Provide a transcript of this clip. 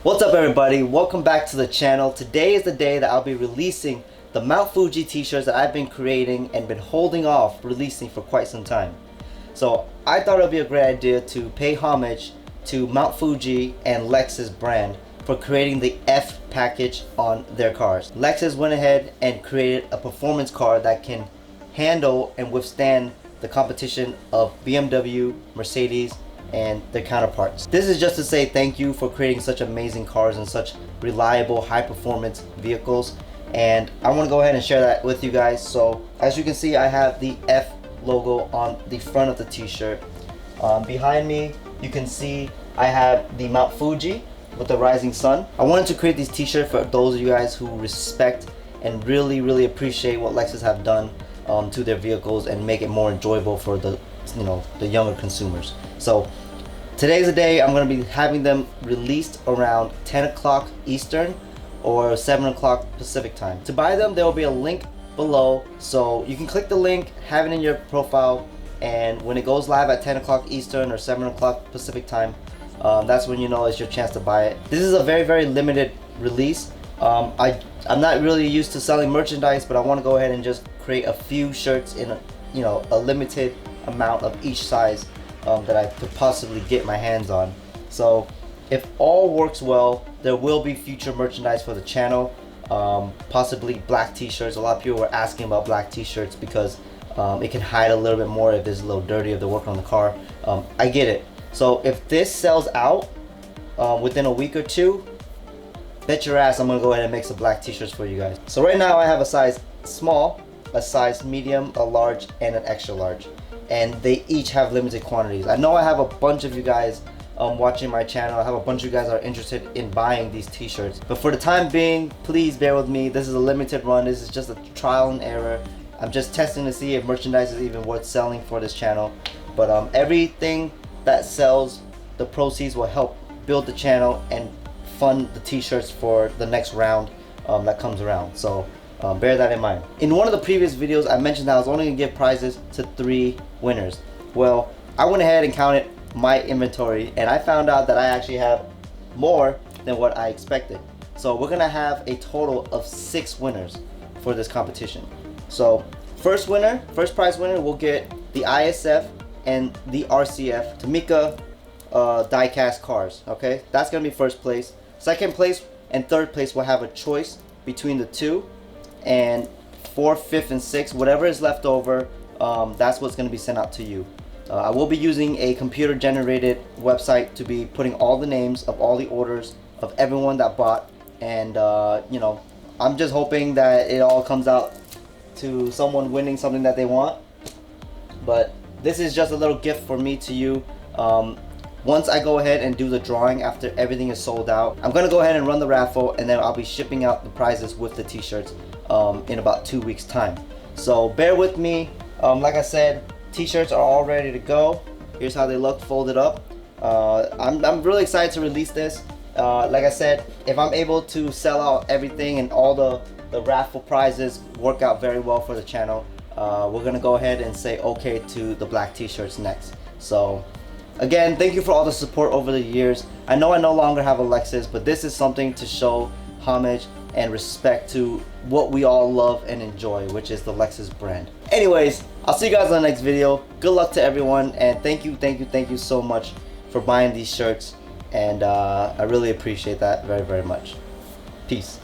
What's up everybody, welcome back to the channel. Today is the day that I'll be releasing the Mount Fuji t-shirts that I've been creating and been holding off releasing for quite some time. So I thought it would be a great idea to pay homage to Mount Fuji and Lexus brand for creating the F package on their cars. Lexus went ahead and created a performance car that can handle and withstand the competition of BMW, Mercedes, and their counterparts. This is just to say thank you for creating such amazing cars and such reliable, high performance vehicles. And I want to go ahead and share that with you guys. So as you can see, I have the F logo on the front of the t-shirt. Behind me, you can see I have the Mount Fuji with the rising sun. I wanted to create these t-shirts for those of you guys who respect and really appreciate what Lexus have done to their vehicles and make it more enjoyable for the younger consumers. So today's the day I'm going to be having them released around 10 o'clock Eastern or 7 o'clock Pacific time. To buy them, there will be a link below, so you can click the link, have it in your profile, and when it goes live at 10 o'clock Eastern or 7 o'clock Pacific time, that's when you know it's your chance to buy it. This is a very limited release. I'm not really used to selling merchandise, but I want to go ahead and just create a few shirts in a limited amount of each size that I could possibly get my hands on. So if all works well, there will be future merchandise for the channel, possibly black t-shirts. A lot of people were asking about black t-shirts because it can hide a little bit more if it's a little dirty, if they're working on the car. I get it. So if this sells out within a week or two, bet your ass I'm gonna go ahead and make some black t-shirts for you guys. So right now I have a size small, a size medium, a large, and an extra large, and they each have limited quantities. I know I have a bunch of you guys watching my channel. I have a bunch of you guys that are interested in buying these t-shirts, but for the time being, please bear with me. This is a limited run. This is just a trial and error. I'm just testing to see if merchandise is even worth selling for this channel. But everything that sells, the proceeds will help build the channel and fund the t-shirts for the next round that comes around. So bear that in mind. In one of the previous videos, I mentioned that I was only gonna give prizes to 3 winners. Well, I went ahead and counted my inventory, and I found out that I actually have more than what I expected. So we're gonna have a total of 6 winners for this competition. So first prize winner will get the ISF and the RCF Tomica Diecast Cars. Okay, that's gonna be first place. Second place and third place will have a choice between the two, and 4th, 5th, and 6th, whatever is left over, that's what's going to be sent out to you. I will be using a computer generated website to be putting all the names of all the orders of everyone that bought, and I'm just hoping that it all comes out to someone winning something that they want. But this is just a little gift for me to you. Once I go ahead and do the drawing after everything is sold out, I'm going to go ahead and run the raffle, and then I'll be shipping out the prizes with the t-shirts in about 2 weeks time. So bear with me. Like I said, t-shirts are all ready to go. Here's how they look folded up. I'm really excited to release this. Like I said, if I'm able to sell out everything and all the raffle prizes work out very well for the channel, we're going to go ahead and say okay to the black t-shirts next. So again, thank you for all the support over the years. I know I no longer have a Lexus, but this is something to show homage and respect to what we all love and enjoy, which is the Lexus brand. Anyways, I'll see you guys in the next video. Good luck to everyone, and thank you so much for buying these shirts, and I really appreciate that very much. Peace.